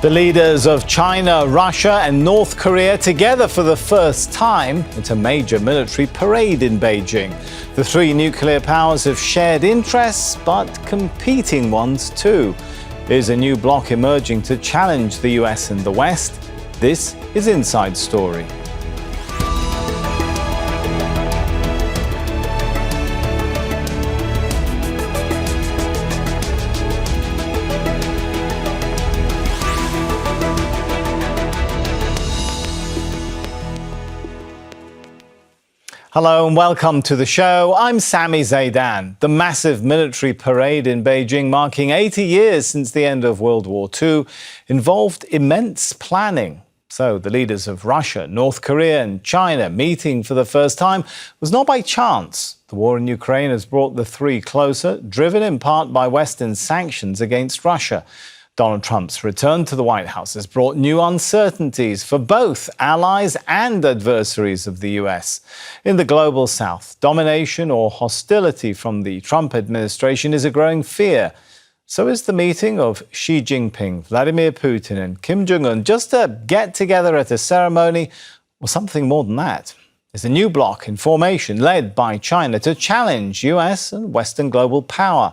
The leaders of China, Russia and North Korea together for the first time at a major military parade in Beijing. The three nuclear powers have shared interests, but competing ones too. Is a new bloc emerging to challenge the US and the West? This is Inside Story. Hello and welcome to the show. I'm Sami Zeidan. The massive military parade in Beijing, marking 80 years since the end of World War II, involved immense planning. So the leaders of Russia, North Korea and China meeting for the first time was not by chance. The war in Ukraine has brought the three closer, driven in part by Western sanctions against Russia. Donald Trump's return to the White House has brought new uncertainties for both allies and adversaries of the US. In the global South, domination or hostility from the Trump administration is a growing fear. So is the meeting of Xi Jinping, Vladimir Putin and Kim Jong just a get-together at a ceremony or something more than that? There's a new bloc in formation led by China to challenge US and Western global power.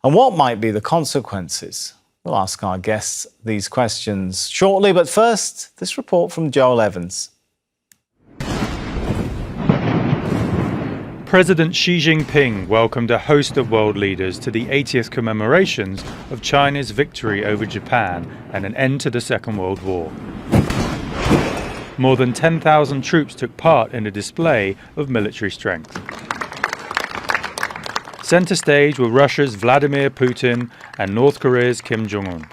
And what might be the consequences? We'll ask our guests these questions shortly, but first, this report from Joel Evans. President Xi Jinping welcomed a host of world leaders to the 80th commemorations of China's victory over Japan and an end to the Second World War. More than 10,000 troops took part in a display of military strength. Centre stage were Russia's Vladimir Putin and North Korea's Kim Jong.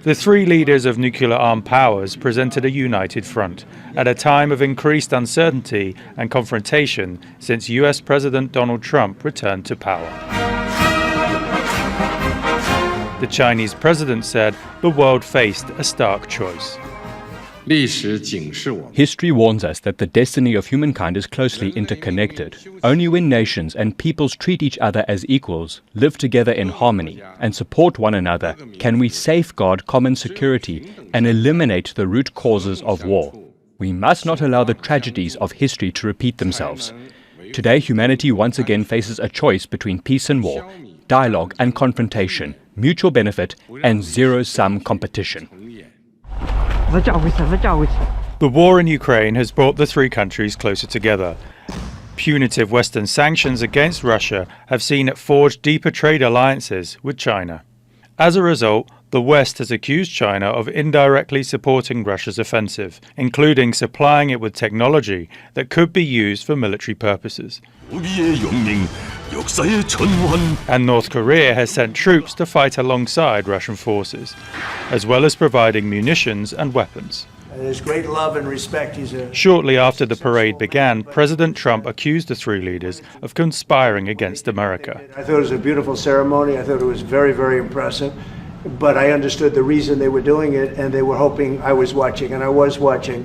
The three leaders of nuclear-armed powers presented a united front at a time of increased uncertainty and confrontation since US President Donald Trump returned to power. The Chinese president said the world faced a stark choice. History warns us that the destiny of humankind is closely interconnected. Only when nations and peoples treat each other as equals, live together in harmony, and support one another, can we safeguard common security and eliminate the root causes of war. We must not allow the tragedies of history to repeat themselves. Today, humanity once again faces a choice between peace and war, dialogue and confrontation, mutual benefit, and zero-sum competition. The war in Ukraine has brought the three countries closer together. Punitive Western sanctions against Russia have seen it forge deeper trade alliances with China. As a result, the West has accused China of indirectly supporting Russia's offensive, including supplying it with technology that could be used for military purposes. And North Korea has sent troops to fight alongside Russian forces, as well as providing munitions and weapons. There's great love and respect. Shortly after the parade began, President Trump accused the three leaders of conspiring against America. I thought it was a beautiful ceremony. I thought it was very, very impressive. But I understood the reason they were doing it, and they were hoping I was watching, and I was watching.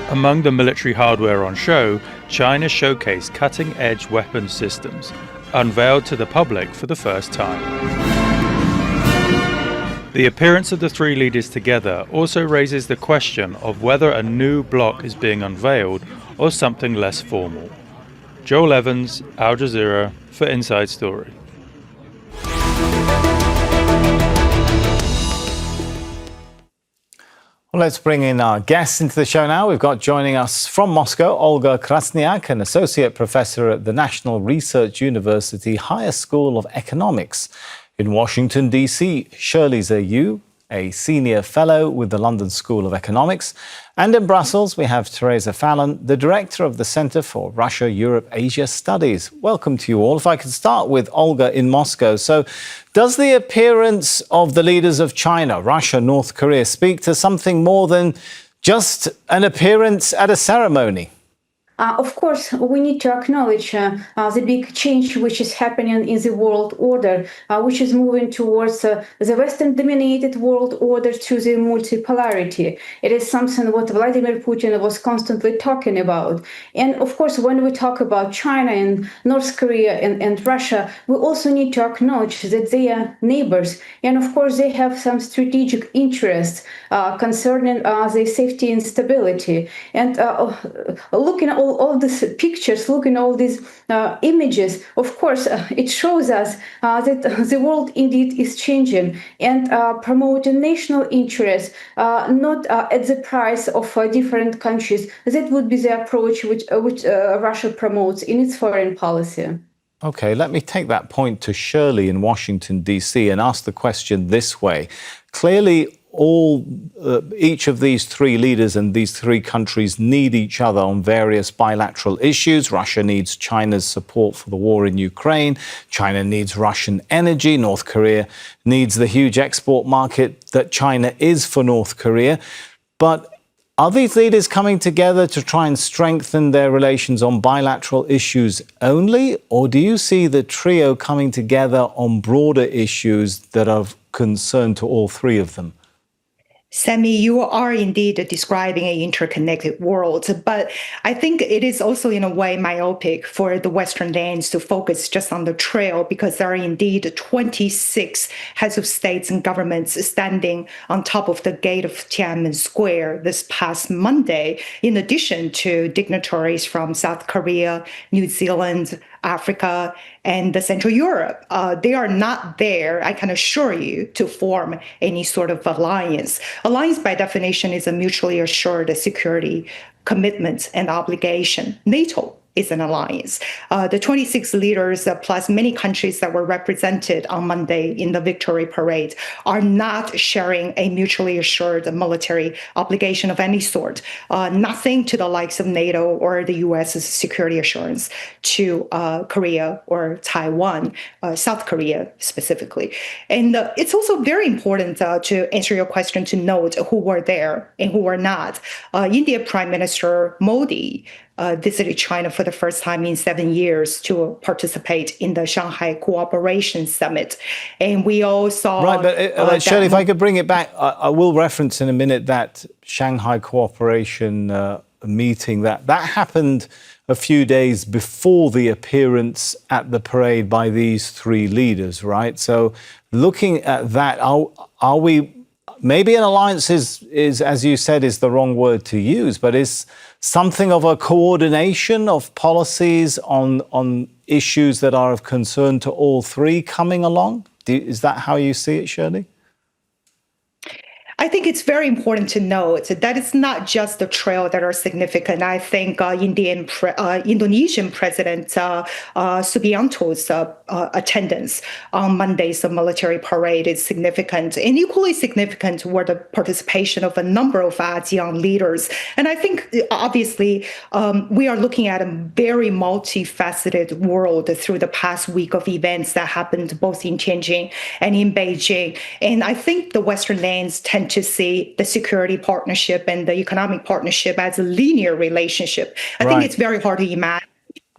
Among the military hardware on show, China showcased cutting-edge weapons systems, unveiled to the public for the first time. The appearance of the three leaders together also raises the question of whether a new bloc is being unveiled or something less formal. Joel Evans, Al Jazeera, for Inside Story. Well, let's bring in our guests into the show now. We've got joining us from Moscow, Olga Krasnyak, an associate professor at the National Research University Higher School of Economics. In Washington, D.C., Shirley, a senior fellow with the London School of Economics. And in Brussels, we have Theresa Fallon, the director of the Centre for Russia, Europe, Asia Studies. Welcome to you all. If I could start with Olga in Moscow. So does the appearance of the leaders of China, Russia, North Korea speak to something more than just an appearance at a ceremony? Of course, we need to acknowledge the big change which is happening in the world order, which is moving towards the Western-dominated world order to the multipolarity. It is something what Vladimir Putin was constantly talking about. And of course, when we talk about China and North Korea and Russia, we also need to acknowledge that they are neighbors. And of course, they have some strategic interests concerning their safety and stability. And looking at all these pictures, looking at all these images, of course, it shows us that the world indeed is changing and promoting national interests, not at the price of different countries. That would be the approach which Russia promotes in its foreign policy. Okay, let me take that point to Shirley in Washington, D.C. and ask the question this way. Clearly, each of these three leaders and these three countries need each other on various bilateral issues. Russia needs China's support for the war in Ukraine. China needs Russian energy. North Korea needs the huge export market that China is for North Korea. But are these leaders coming together to try and strengthen their relations on bilateral issues only? Or do you see the trio coming together on broader issues that are of concern to all three of them? Sami, you are indeed describing an interconnected world, but I think it is also in a way myopic for the Western lands to focus just on the trail, because there are indeed 26 heads of states and governments standing on top of the gate of Tiananmen Square this past Monday, in addition to dignitaries from South Korea, New Zealand, Africa, and Central Europe. They are not there, I can assure you, to form any sort of alliance. Alliance, by definition, is a mutually assured security commitment and obligation. NATO is an alliance. The 26 leaders, plus many countries that were represented on Monday in the victory parade, are not sharing a mutually assured military obligation of any sort. Nothing to the likes of NATO or the U.S.'s security assurance to Korea or Taiwan, South Korea specifically. And it's also very important to answer your question to note who were there and who were not. India Prime Minister Modi visited China for the first time in 7 years to participate in the Shanghai Cooperation Summit. And we all saw... Right, but Shirley, if I could bring it back, I will reference in a minute that Shanghai Cooperation meeting. That happened a few days before the appearance at the parade by these three leaders, right? So looking at that, are we... Maybe an alliance is, as you said, is the wrong word to use, but is something of a coordination of policies on issues that are of concern to all three coming along? Is that how you see it, Shirley? I think it's very important to note that it's not just the trail that are significant. I think Indonesian President Subianto's attendance on Monday's military parade is significant. And equally significant were the participation of a number of ASEAN leaders. And I think, obviously, we are looking at a very multifaceted world through the past week of events that happened both in Tianjin and in Beijing. And I think the Western lands tend to see the security partnership and the economic partnership as a linear relationship. I think it's very hard to imagine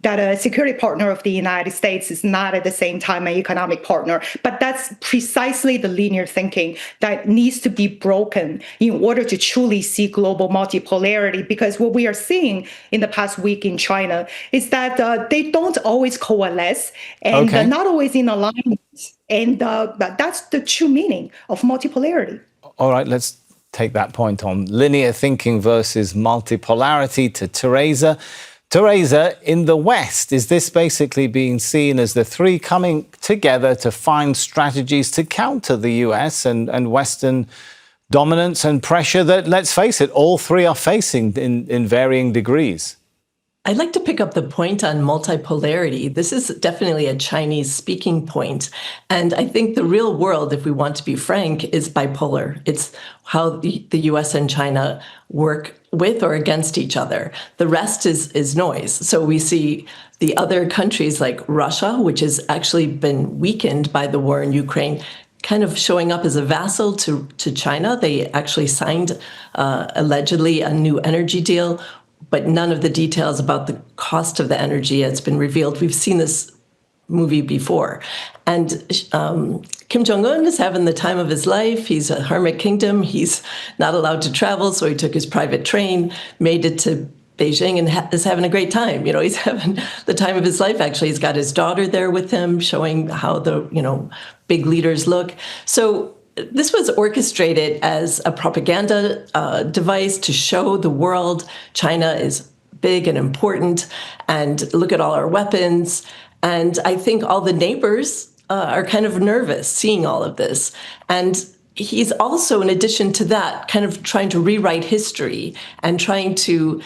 that a security partner of the United States is not at the same time an economic partner. But that's precisely the linear thinking that needs to be broken in order to truly see global multipolarity. Because what we are seeing in the past week in China is that they don't always coalesce and not always in alignment. And that's the true meaning of multipolarity. All right, let's take that point on linear thinking versus multipolarity to Theresa. Theresa, in the West, is this basically being seen as the three coming together to find strategies to counter the US and Western dominance and pressure that, let's face it, all three are facing in varying degrees? I'd like to pick up the point on multipolarity. This is definitely a Chinese speaking point. And I think the real world, if we want to be frank, is bipolar. It's how the US and China work with or against each other. The rest is noise. So we see the other countries like Russia, which has actually been weakened by the war in Ukraine, kind of showing up as a vassal to China. They actually signed, allegedly, a new energy deal but none of the details about the cost of the energy has been revealed. We've seen this movie before. And Kim Jong-un is having the time of his life. He's a hermit kingdom. He's not allowed to travel, so he took his private train, made it to Beijing, and is having a great time. You know, he's having the time of his life, actually. He's got his daughter there with him, showing how the, big leaders look. So this was orchestrated as a propaganda device to show the world China is big and important, and look at all our weapons. And I think all the neighbors are kind of nervous seeing all of this. And he's also, in addition to that, kind of trying to rewrite history and trying to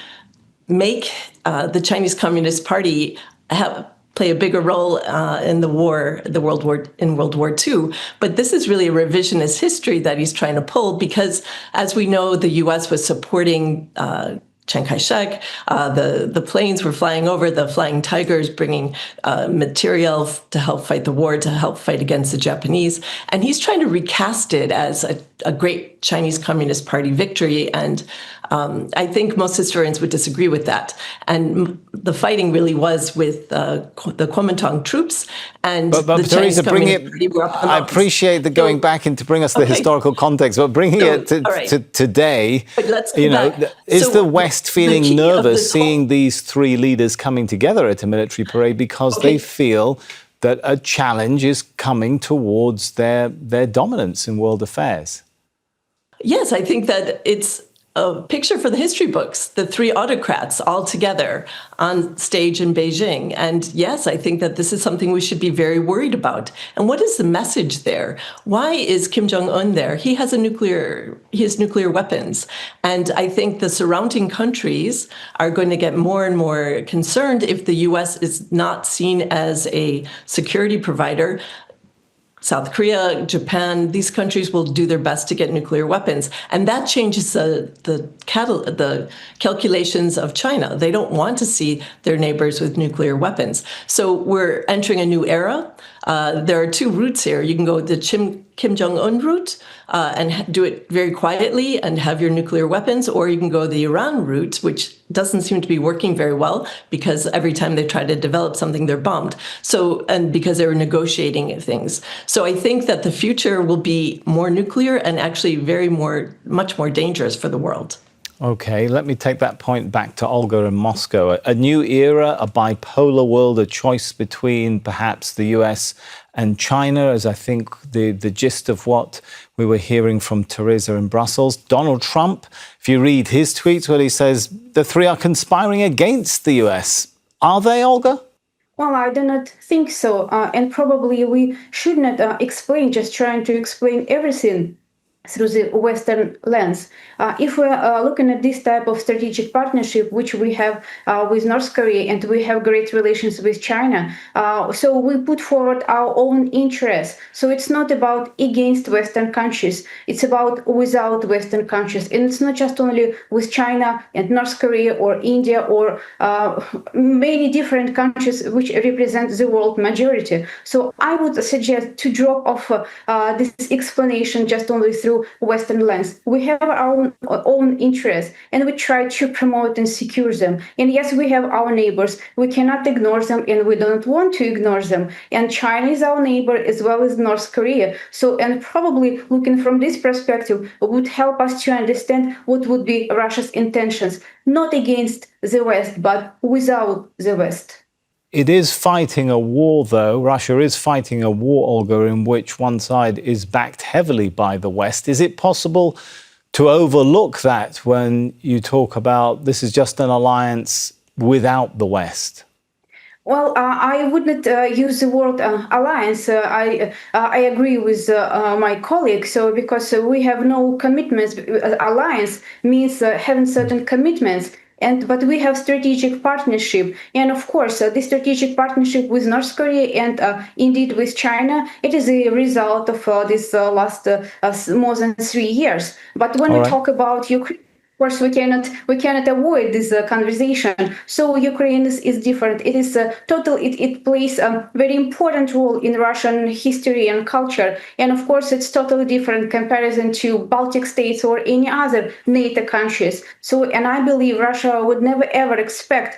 make the Chinese Communist Party play a bigger role in World War II. But this is really a revisionist history that he's trying to pull because, as we know, the U.S. was supporting Chiang Kai-shek. The planes were flying over, the Flying Tigers, bringing material to help fight the war, to help fight against the Japanese. And he's trying to recast it as a great Chinese Communist Party victory. And I think most historians would disagree with that. And the fighting really was with the Kuomintang troops and but the Chinese Theresa, Communist Party were up the I mountains. appreciate the going back into bring us the historical context, but bringing it to today, But let's go back. is So the West the feeling key of nervous this whole- seeing these three leaders coming together at a military parade because they feel that a challenge is coming towards their dominance in world affairs? Yes, I think that it's a picture for the history books, the three autocrats all together on stage in Beijing. And yes, I think that this is something we should be very worried about. And what is the message there? Why is Kim Jong-un there? He has nuclear weapons. And I think the surrounding countries are going to get more and more concerned if the U.S. is not seen as a security provider. South Korea, Japan, these countries will do their best to get nuclear weapons. And that changes the calculations of China. They don't want to see their neighbors with nuclear weapons. So we're entering a new era. There are two routes here. You can go the Kim Jong-un route and do it very quietly and have your nuclear weapons, or you can go the Iran route, which doesn't seem to be working very well because every time they try to develop something, they're bombed. So, and because they were negotiating things. So I think that the future will be more nuclear and actually much more dangerous for the world. Okay, let me take that point back to Olga in Moscow. A new era, a bipolar world, a choice between perhaps the US and China, as I think the gist of what we were hearing from Theresa in Brussels. Donald Trump, if you read his tweets where he says the three are conspiring against the US. Are they, Olga? Well, I do not think so. And probably we should not just trying to explain everything through the Western lens. If we're looking at this type of strategic partnership, which we have with North Korea, and we have great relations with China, so we put forward our own interests. So it's not about against Western countries, it's about without Western countries. And it's not just only with China and North Korea or India or many different countries which represent the world majority. So I would suggest to drop off this explanation just only through Western lens. We have our own interests and we try to promote and secure them. And yes, we have our neighbors. We cannot ignore them and we don't want to ignore them. And China is our neighbor as well as North Korea. So, and probably looking from this perspective would help us to understand what would be Russia's intentions, not against the West, but without the West. It is fighting a war, though. Russia is fighting a war, Olga, in which one side is backed heavily by the West. Is it possible to overlook that when you talk about this is just an alliance without the West? Well, I would not use the word alliance. I agree with my colleague. So because we have no commitments, alliance means having certain commitments. But we have strategic partnership. And of course, this strategic partnership with North Korea and indeed with China, it is a result of this last more than 3 years. But when we talk about Ukraine, course, we cannot avoid this conversation. So Ukraine is different. It is it plays a very important role in Russian history and culture. And of course, it's totally different comparison to Baltic states or any other NATO countries. So, and I believe Russia would never ever expect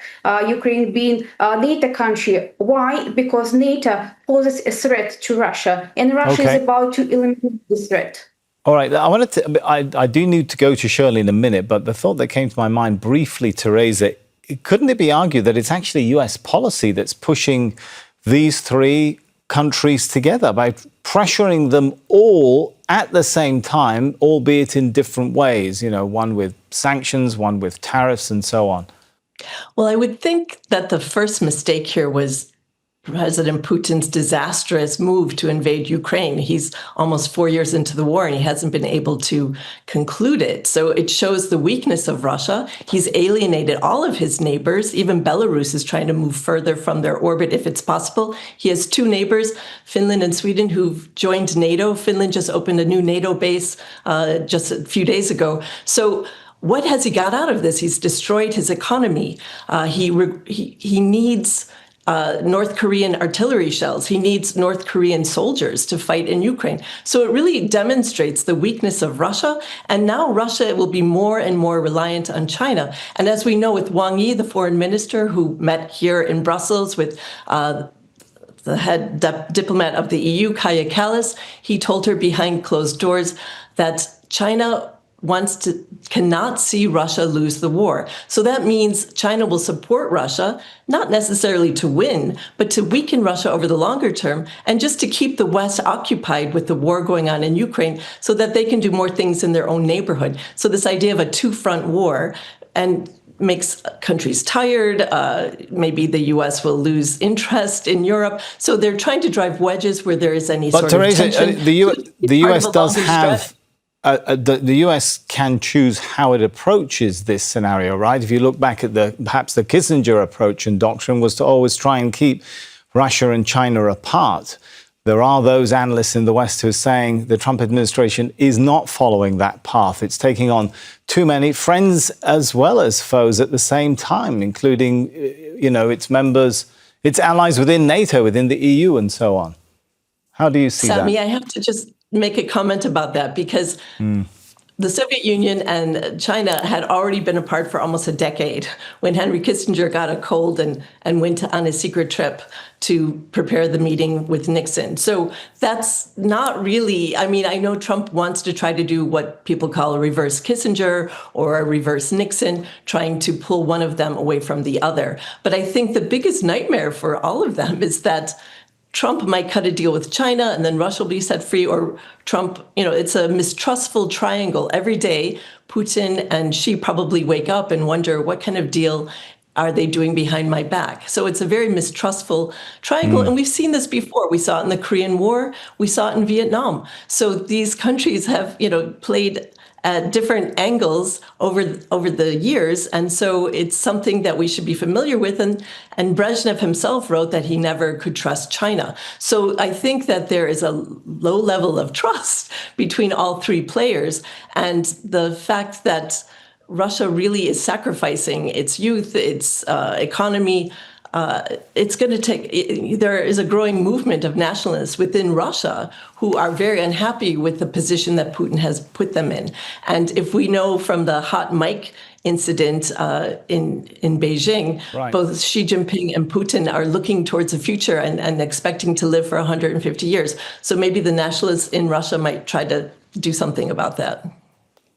Ukraine being a NATO country. Why? Because NATO poses a threat to Russia, and Russia is about to eliminate this threat. All right, I do need to go to Shirley in a minute, but the thought that came to my mind briefly, Theresa, couldn't it be argued that it's actually US policy that's pushing these three countries together by pressuring them all at the same time, albeit in different ways, one with sanctions, one with tariffs and so on? Well, I would think that the first mistake here was President Putin's disastrous move to invade Ukraine. He's almost 4 years into the war and he hasn't been able to conclude it. So it shows the weakness of Russia. He's alienated all of his neighbors. Even Belarus is trying to move further from their orbit if it's possible. He has two neighbors, Finland and Sweden, who've joined NATO. Finland just opened a new NATO base just a few days ago. So what has he got out of this? He's destroyed his economy. He needs North Korean artillery shells. He needs North Korean soldiers to fight in Ukraine. So it really demonstrates the weakness of Russia. And now Russia will be more and more reliant on China. And as we know with Wang Yi, the foreign minister who met here in Brussels with the head diplomat of the EU, Kaja Kallas, he told her behind closed doors that China cannot see Russia lose the war. So that means China will support Russia, not necessarily to win, but to weaken Russia over the longer term and just to keep the West occupied with the war going on in Ukraine so that they can do more things in their own neighborhood. So this idea of a two-front war and makes countries tired. Maybe the U.S. will lose interest in Europe. So they're trying to drive wedges where there is any sort of tension. The U.S. does have... the US can choose how it approaches this scenario, right? If you look back at perhaps the Kissinger approach and doctrine was to always try and keep Russia and China apart. There are those analysts in the West who are saying the Trump administration is not following that path. It's taking on too many friends as well as foes at the same time, including, its members, its allies within NATO, within the EU and so on. How do you see that? Sami, I have to just make a comment about that because the Soviet Union and China had already been apart for almost a decade when Henry Kissinger got a cold and went on a secret trip to prepare the meeting with Nixon. So that's not really, I know Trump wants to try to do what people call a reverse Kissinger or a reverse Nixon, trying to pull one of them away from the other. But I think the biggest nightmare for all of them is that Trump might cut a deal with China and then Russia will be set free, or Trump, it's a mistrustful triangle. Every day, Putin and Xi probably wake up and wonder what kind of deal are they doing behind my back? So it's a very mistrustful triangle. And we've seen this before. We saw it in the Korean War. We saw it in Vietnam. So these countries have, played at different angles over the years. And so it's something that we should be familiar with. And Brezhnev himself wrote that he never could trust China. So I think that there is a low level of trust between all three players. And the fact that Russia really is sacrificing its youth, its economy, it's going to take, there is a growing movement of nationalists within Russia who are very unhappy with the position that Putin has put them in. And if we know from the hot mic incident in Beijing, right, both Xi Jinping and Putin are looking towards the future and expecting to live for 150 years. So maybe the nationalists in Russia might try to do something about that.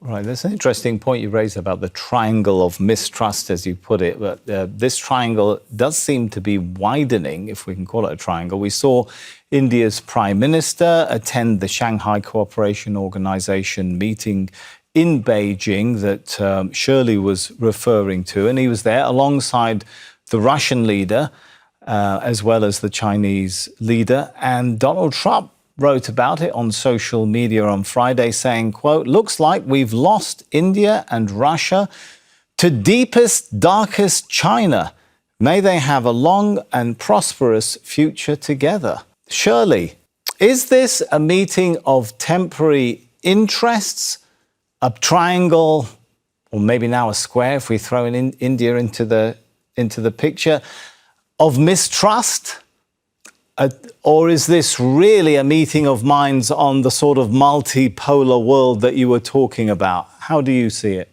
Right, that's an interesting point you raised about the triangle of mistrust, as you put it. But this triangle does seem to be widening, if we can call it a triangle. We saw India's Prime Minister attend the Shanghai Cooperation Organization meeting in Beijing that Shirley was referring to. And he was there alongside the Russian leader, as well as the Chinese leader. And Donald Trump wrote about it on social media on Friday, saying, quote, "Looks like we've lost India and Russia to deepest, darkest China. May they have a long and prosperous future together." Shirley, is this a meeting of temporary interests, a triangle or maybe now a square if we throw in India into the picture, of mistrust? Or is this really a meeting of minds on the sort of multipolar world that you were talking about? How do you see it?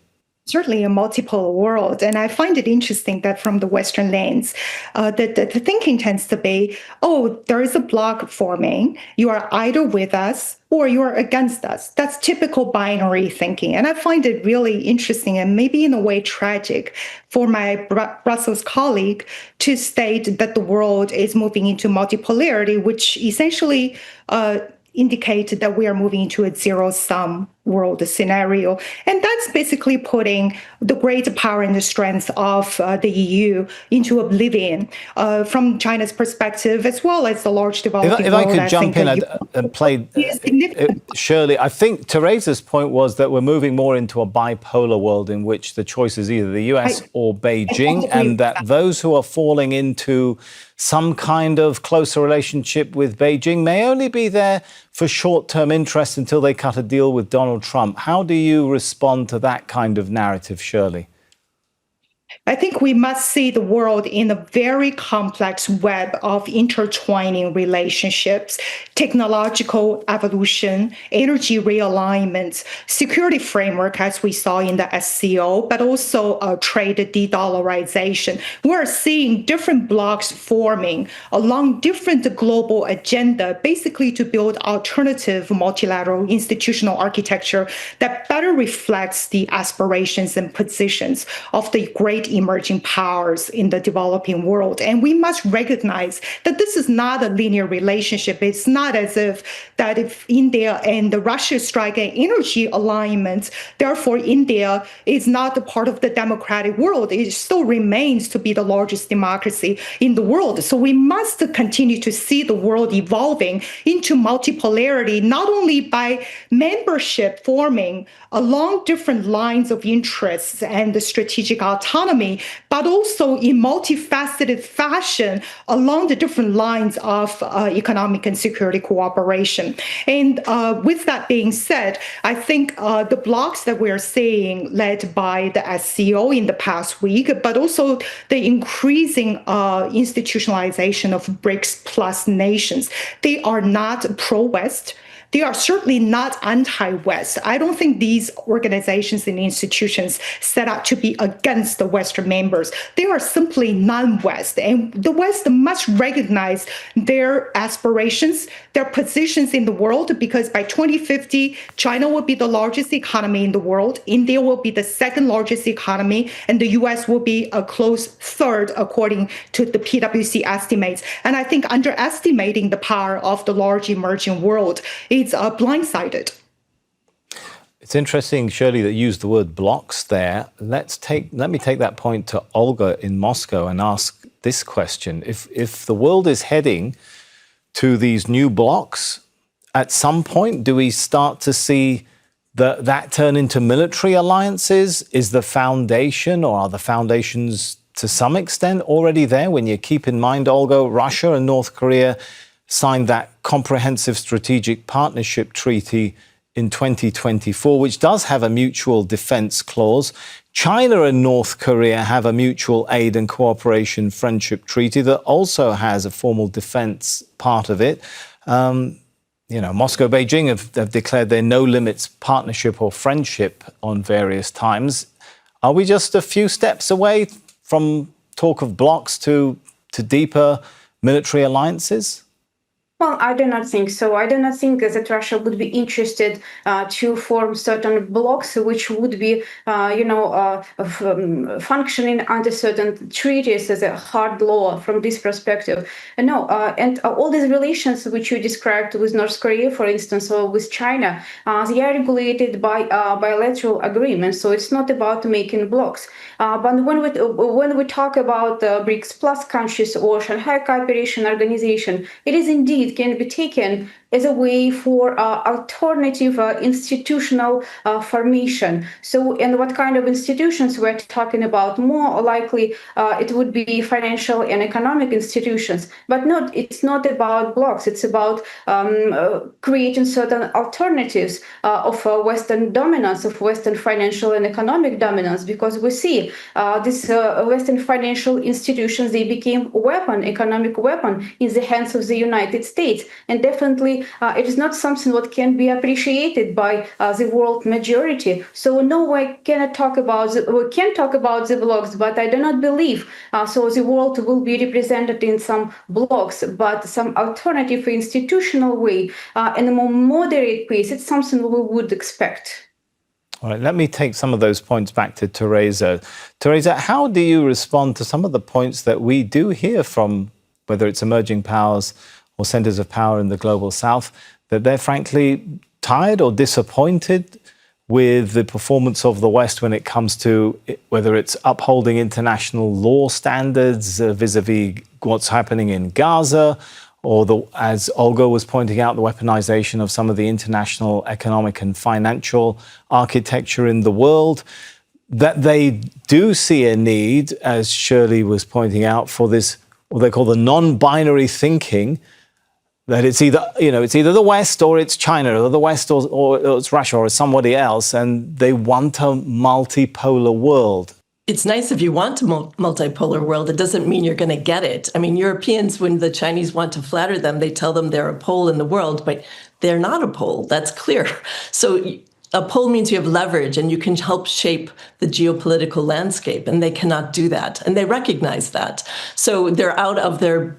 Certainly a multipolar world. And I find it interesting that from the Western lens, the thinking tends to be, oh, there is a bloc forming. You are either with us or you are against us. That's typical binary thinking. And I find it really interesting and maybe in a way tragic for my Brussels colleague to state that the world is moving into multipolarity, which essentially indicate that we are moving into a zero-sum world scenario. And that's basically putting the great power and the strength of the EU into oblivion from China's perspective, as well as the large developing world. If I could jump in and play, Shirley, I think Theresa's point was that we're moving more into a bipolar world in which the choice is either the US or Beijing, and that those who are falling into some kind of closer relationship with Beijing may only be there for short-term interest until they cut a deal with Donald Trump. How do you respond to that kind of narrative, Shirley? I think we must see the world in a very complex web of intertwining relationships, technological evolution, energy realignment, security framework, as we saw in the SCO, but also trade de-dollarization. We're seeing different blocs forming along different global agenda, basically to build alternative multilateral institutional architecture that better reflects the aspirations and positions of the great emerging powers in the developing world. And we must recognize that this is not a linear relationship. It's not as if India and Russia strike an energy alignment, therefore India is not a part of the democratic world. It still remains to be the largest democracy in the world. So we must continue to see the world evolving into multipolarity, not only by membership forming along different lines of interests and the strategic autonomy, but also in multifaceted fashion along the different lines of economic and security cooperation. And with that being said, I think the blocs that we're seeing led by the SCO in the past week, but also the increasing institutionalization of BRICS plus nations, they are not pro-West. They are certainly not anti-West. I don't think these organizations and institutions set out to be against the Western members. They are simply non-West. And the West must recognize their aspirations, their positions in the world, because by 2050, China will be the largest economy in the world. India will be the second largest economy, and the US will be a close third, according to the PwC estimates. And I think underestimating the power of the large emerging world is blindsided. It's interesting, Shirley, that you used the word blocks there. Let me take that point to Olga in Moscow and ask this question. If the world is heading to these new blocks, at some point, do we start to see that turn into military alliances? Is the foundation, or are the foundations to some extent already there? When you keep in mind, Olga, Russia and North Korea signed that comprehensive strategic partnership treaty in 2024, which does have a mutual defense clause. China and North Korea have a mutual aid and cooperation friendship treaty that also has a formal defense part of it. Moscow, Beijing have declared their no limits partnership or friendship on various times. Are we just a few steps away from talk of blocs to deeper military alliances? Well, I do not think so. I do not think that Russia would be interested to form certain blocs which would be, functioning under certain treaties as a hard law from this perspective. No, and all these relations which you described with North Korea, for instance, or with China, they are regulated by bilateral agreements. So it's not about making blocs. But when we talk about BRICS plus countries or Shanghai Cooperation Organization, it is indeed can be taken as a way for alternative institutional formation. So, and what kind of institutions we're talking about? More likely, it would be financial and economic institutions. But it's not about blocks. It's about creating certain alternatives of Western dominance, of Western financial and economic dominance, because we see these Western financial institutions, they became economic weapon in the hands of the United States. And definitely it is not something that can be appreciated by the world majority. So no, we can talk about the blocks, but I do not believe so the world will be represented in some blocks, but some alternative institutional way and a more moderate pace. It's something we would expect. All right, let me take some of those points back to Theresa. Theresa, how do you respond to some of the points that we do hear from, whether it's emerging powers or centers of power in the global south, that they're frankly tired or disappointed with the performance of the West when it comes to whether it's upholding international law standards vis-a-vis what's happening in Gaza, or as Olga was pointing out, the weaponization of some of the international economic and financial architecture in the world, that they do see a need, as Shirley was pointing out, for this, what they call the non-binary thinking, that it's either, it's either the West or it's China, or the West or it's Russia or it's somebody else, and they want a multipolar world. It's nice if you want a multipolar world. It doesn't mean you're going to get it. I mean, Europeans, when the Chinese want to flatter them, they tell them they're a pole in the world, but they're not a pole. That's clear. So a pole means you have leverage and you can help shape the geopolitical landscape, and they cannot do that. And they recognize that. So they're out of their,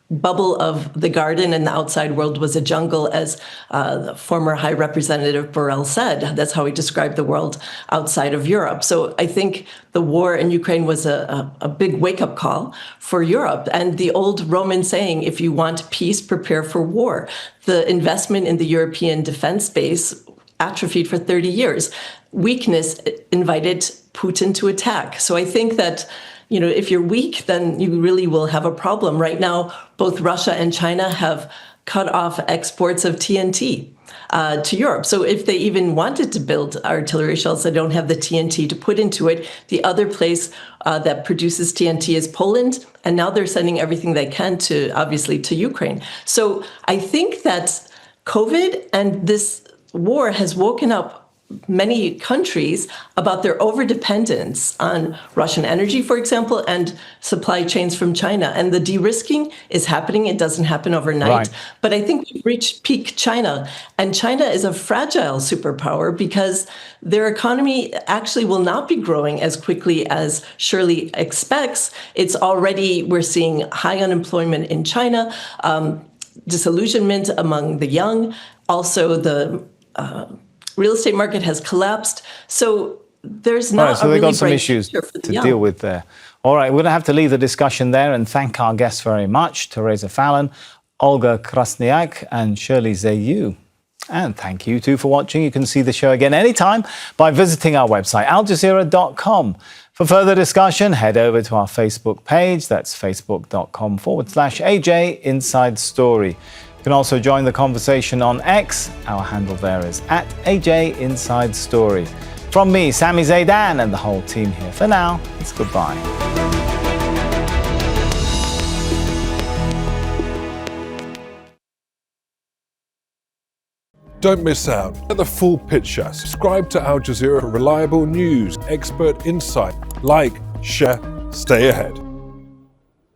bubble of the garden, and the outside world was a jungle, as the former High Representative Borrell said. That's how he described the world outside of Europe. So I think the war in Ukraine was a big wake-up call for Europe. And the old Roman saying, if you want peace, prepare for war. The investment in the European defense base atrophied for 30 years. Weakness invited Putin to attack. So I think that if you're weak, then you really will have a problem. Right now, both Russia and China have cut off exports of TNT to Europe. So if they even wanted to build artillery shells, they don't have the TNT to put into it. The other place that produces TNT is Poland, and now they're sending everything they can obviously to Ukraine. So I think that COVID and this war has woken up many countries about their overdependence on Russian energy, for example, and supply chains from China. And the de-risking is happening. It doesn't happen overnight. Right. But I think we've reached peak China. And China is a fragile superpower because their economy actually will not be growing as quickly as Shirley expects. We're seeing high unemployment in China, disillusionment among the young. Also, the real estate market has collapsed. So there's not so they've got some issues to deal with there. All right, we're going to have to leave the discussion there and thank our guests very much, Theresa Fallon, Olga Krasnyak and Shirley Zeidan. And thank you too for watching. You can see the show again anytime by visiting our website, aljazeera.com. For further discussion, head over to our Facebook page. That's facebook.com/AJ Inside Story. You can also join the conversation on X. Our handle there is @AJ Inside Story. From me, Sami Zeidan, and the whole team here. For now, it's goodbye. Don't miss out. Get the full picture. Subscribe to Al Jazeera for reliable news, expert insight. Like, share, stay ahead.